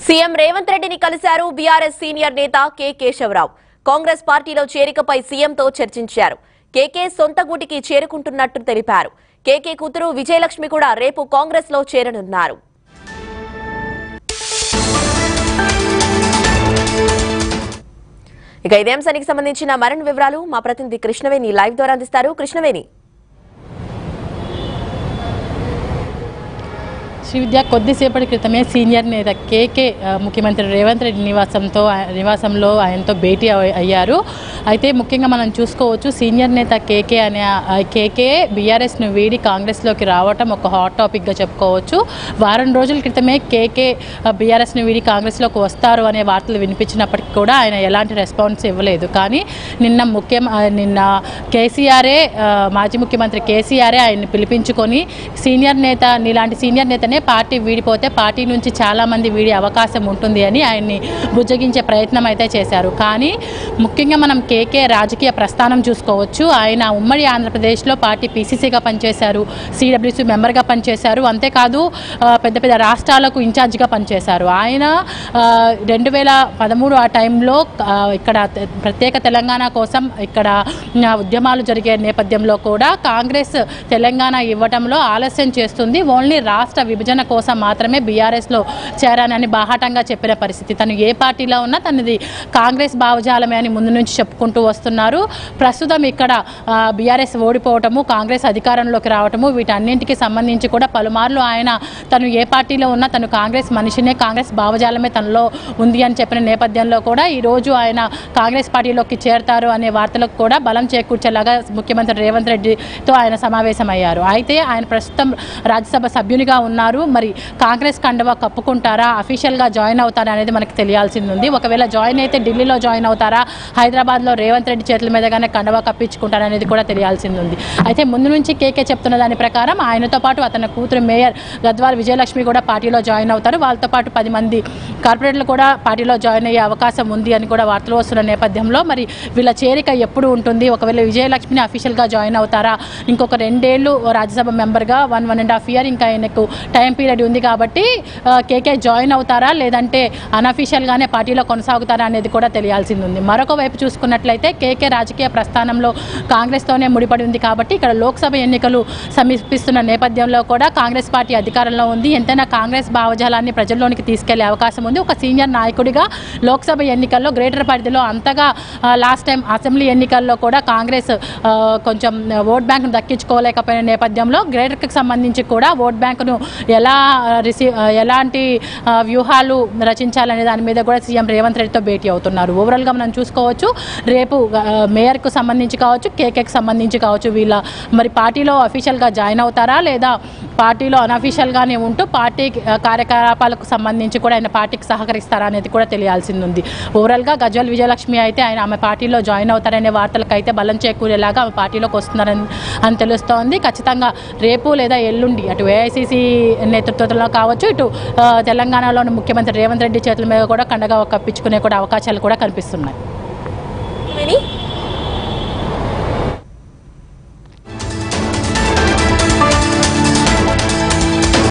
CM Revanth రెడ్డిని కలిశారు BRS senior నేత కె కేశవరావు. కాంగ్రెస్ పార్టీలో చేరికపై సీఎంతో చర్చించారు. కేకే సొంత గూటికి చేరుకుంటున్నట్టు తెలిపారు. కేకే కూతురు విజయలక్ష్మి కూడా రేపు కాంగ్రెస్ లో చేరనున్నారు. ఇక ఇదే అంశానికి సంబంధించిన మరిన్ని వివరాలు మా ప్రతినిధి కృష్ణవేణి లైవ్ ద్వారా అందిస్తారు. కృష్ణవేణి. శ్రీవిద్య, కొద్దిసేపటి క్రితమే సీనియర్ నేత కేకే ముఖ్యమంత్రి రేవంత్ రెడ్డి నివాసంలో ఆయనతో భేటీ అయ్యారు. అయితే ముఖ్యంగా మనం చూసుకోవచ్చు, సీనియర్ నేత కేకే బీఆర్ఎస్ను వీడి కాంగ్రెస్లోకి రావటం ఒక హాట్ టాపిక్గా చెప్పుకోవచ్చు. వారం రోజుల క్రితమే కేకే బీఆర్ఎస్ను వీడి కాంగ్రెస్లోకి వస్తారు అనే వార్తలు వినిపించినప్పటికీ కూడా ఆయన ఎలాంటి రెస్పాన్స్ ఇవ్వలేదు. కానీ నిన్న కేసీఆరే, మాజీ ముఖ్యమంత్రి కేసీఆరే ఆయన్ని పిలిపించుకొని నీలాంటి సీనియర్ నేతనే పార్టీ వీడిపోతే పార్టీ నుంచి చాలామంది వీడే అవకాశం ఉంటుంది అని ఆయన్ని బుజ్జగించే ప్రయత్నం అయితే చేశారు. కానీ ముఖ్యంగా మనం కేకే రాజకీయ ప్రస్థానం చూసుకోవచ్చు. ఆయన ఉమ్మడి ఆంధ్రప్రదేశ్లో పార్టీ పీసీసీగా పనిచేశారు, సిడబ్ల్యూసీ మెంబర్గా పనిచేశారు. అంతేకాదు పెద్ద పెద్ద రాష్ట్రాలకు ఇన్ఛార్జిగా పనిచేశారు. ఆయన 2013 ఆ టైంలో ఇక్కడ ప్రత్యేక తెలంగాణ కోసం ఇక్కడ ఉద్యమాలు జరిగే నేపథ్యంలో కూడా కాంగ్రెస్ తెలంగాణ ఇవ్వటంలో ఆలస్యం చేస్తుంది, ఓన్లీ రాష్ట్ర విభజన కోసం మాత్రమే బీఆర్ఎస్లో చేరానని బాహాటంగా చెప్పిన పరిస్థితి. తను ఏ పార్టీలో ఉన్నా తనది కాంగ్రెస్ భావజాలమే అని ముందు నుంచి చెప్పుకుంటూ వస్తున్నారు. ప్రస్తుతం ఇక్కడ బీఆర్ఎస్ ఓడిపోవటము, కాంగ్రెస్ అధికారంలోకి రావటము, వీటన్నింటికి సంబంధించి కూడా పలుమార్లు ఆయన తను ఏ పార్టీలో ఉన్నా తను కాంగ్రెస్ మనిషినే, కాంగ్రెస్ భావజాలమే తనలో ఉంది అని చెప్పిన నేపథ్యంలో కూడా ఈరోజు ఆయన కాంగ్రెస్ పార్టీలోకి చేరతారు అనే వార్తలకు కూడా బలం చేకూర్చేలాగా ముఖ్యమంత్రి రేవంత్ రెడ్డితో ఆయన సమావేశమయ్యారు. అయితే ఆయన ప్రస్తుతం రాజ్యసభ సభ్యునిగా ఉన్నారు. మరి కాంగ్రెస్ కండవా కప్పుకుంటారా, అఫీషియల్గా జాయిన్ అవుతారా అనేది మనకు తెలియాల్సింది ఉంది. ఒకవేళ జాయిన్ అయితే ఢిల్లీలో జాయిన్ అవుతారా, హైదరాబాద్లో రేవంత్ రెడ్డి చేతుల మీదగానే కండవా కప్పించుకుంటారా అనేది కూడా తెలియాల్సింది ఉంది. అయితే ముందు నుంచి కేకే చెప్తున్న దాని ప్రకారం ఆయనతో పాటు అతని కూతురు మేయర్ గద్వాల్ విజయలక్ష్మి కూడా పార్టీలో జాయిన్ అవుతారు. వాళ్ళతో పాటు 10 మంది కార్పొరేటర్లు కూడా పార్టీలో జాయిన్ అయ్యే అవకాశం ఉంది అని కూడా వార్తలు వస్తున్న నేపథ్యంలో మరి వీళ్ళ చేరిక ఎప్పుడు ఉంటుంది, ఒకవేళ విజయలక్ష్మిని అఫీషియల్గా జాయిన్ అవుతారా, ఇంకొక 2 ఏళ్ళు రాజ్యసభ మెంబర్గా 1.5 years ఇంకా ఆయనకు టైం పీరియడ్ ఉంది కాబట్టి కేకే జాయిన్ అవుతారా లేదంటే అన్అఫీషియల్గానే పార్టీలో కొనసాగుతారా అనేది కూడా తెలియాల్సింది ఉంది. మరొక వైపు చూసుకున్నట్లయితే కేకే రాజకీయ ప్రస్థానంలో కాంగ్రెస్తోనే ముడిపడి ఉంది కాబట్టి ఇక్కడ లోక్సభ ఎన్నికలు సమీపిస్తున్న నేపథ్యంలో కూడా కాంగ్రెస్ పార్టీ అధికారంలో ఉంది. ఎంతైనా కాంగ్రెస్ భావజాలాన్ని ప్రజల్లోనికి తీసుకెళ్లే అవకాశం ఉంది. ఒక సీనియర్ నాయకుడిగా లోక్సభ ఎన్నికల్లో గ్రేటర్ పరిధిలో అంతగా లాస్ట్ టైం అసెంబ్లీ ఎన్నికల్లో కూడా కాంగ్రెస్ కొంచెం ఓట్ బ్యాంకును దక్కించుకోలేకపోయిన నేపథ్యంలో గ్రేటర్కి సంబంధించి కూడా ఓట్ బ్యాంకును ఎలాంటి వ్యూహాలు రచించాలనే దాని మీద కూడా సీఎం రేవంత్ రెడ్డితో భేటీ అవుతున్నారు. ఓవరాల్గా మనం చూసుకోవచ్చు, రేపు మేయర్కు సంబంధించి కావచ్చు, కేకేకి సంబంధించి కావచ్చు, వీళ్ళ మరి పార్టీలో అఫీషియల్గా జాయిన్ అవుతారా లేదా పార్టీలో అన్అఫీషియల్గానే ఉంటూ పార్టీ కార్యకలాపాలకు సంబంధించి కూడా ఆయన పార్టీకి సహకరిస్తారా అనేది కూడా తెలియాల్సింది ఉంది. ఓవరాల్గా గజ్వాల్ విజయలక్ష్మి అయితే ఆమె పార్టీలో జాయిన్ అవుతారనే వార్తలకు అయితే బలం చేకూరేలాగా ఆమె పార్టీలోకి వస్తున్నారని తెలుస్తోంది. ఖచ్చితంగా రేపు లేదా ఎల్లుండి అటు ఏఐసీసీ నేతృత్వంలో కావచ్చు, ఇటు తెలంగాణలోని ముఖ్యమంత్రి రేవంత్ రెడ్డి చేతుల మీద కూడా కండగా కప్పించుకునే కూడా అవకాశాలు కూడా కనిపిస్తున్నాయి.